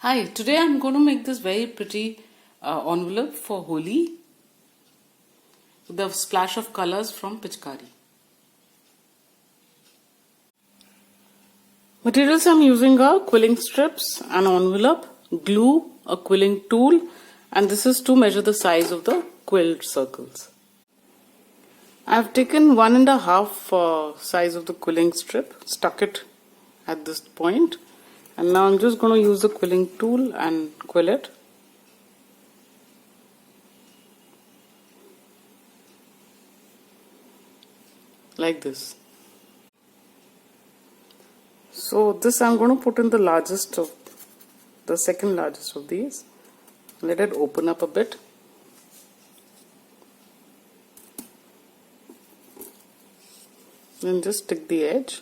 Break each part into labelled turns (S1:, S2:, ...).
S1: Hi, today I'm going to make this very pretty envelope for Holi with a splash of colors from Pichkari. Materials I'm using are quilling strips, an envelope, glue, a quilling tool, and this is to measure the size of the quilled circles. I've taken 1.5 size of the quilling strip, stuck it at this point, and now I'm just going to use the quilling tool and quill it. Like this. So this I'm going to put in the second largest of these. Let it open up a bit. Then just stick the edge.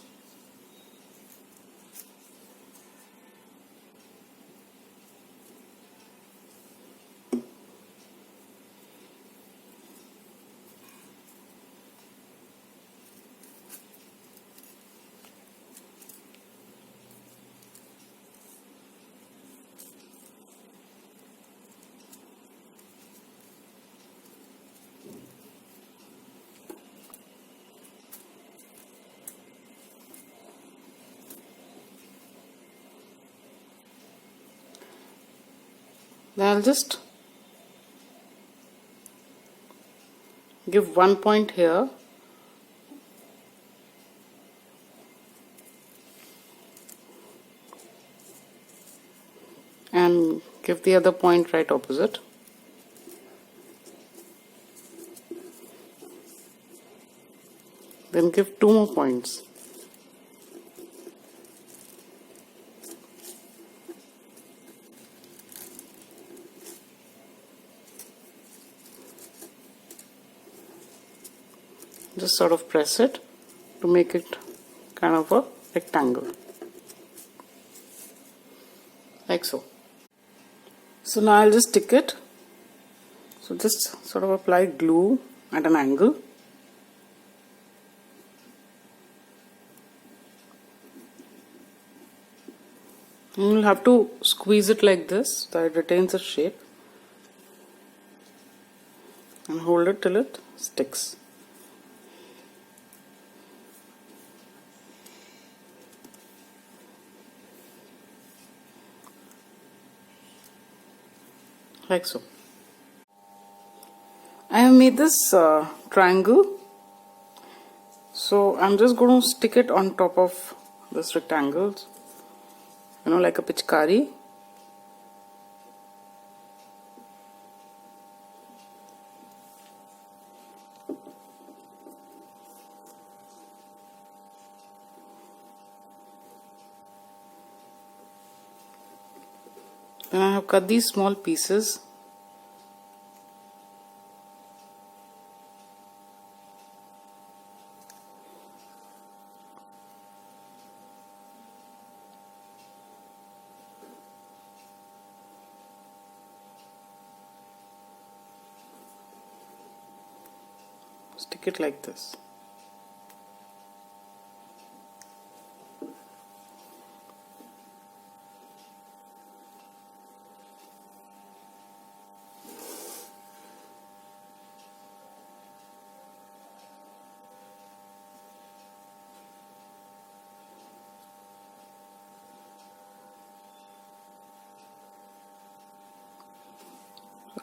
S1: Then I'll just give one point here and give the other point right opposite. Then give 2 more points. Just sort of press it to make it kind of a rectangle, like so. So now I'll just stick it. So just sort of apply glue at an angle. And you'll have to squeeze it like this so that it retains its shape, and hold it till it sticks. Like so. I have made this triangle, so I'm just going to stick it on top of this rectangle, like a Pichkari. Then I have cut these small pieces. Stick it like this.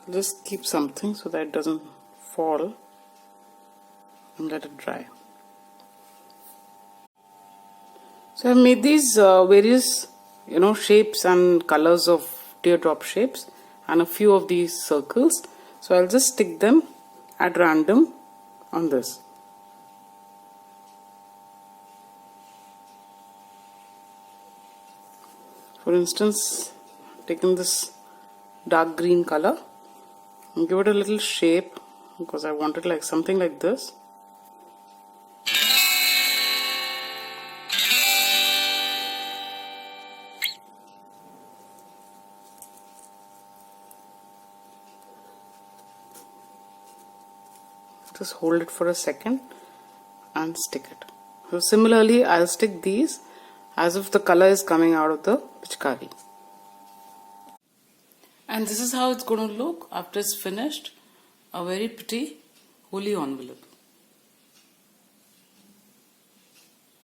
S1: Just keep something so that it doesn't fall, and let it dry. So I've made these various shapes and colors of teardrop shapes and a few of these circles. So I'll just stick them at random on this. For instance, taking this dark green color and give it a little shape, because I want it like something like this. Just hold it for a second and stick it. So similarly, I'll stick these as if the color is coming out of the Pichkari. And this is how it's going to look after it's finished. A very pretty Holi envelope.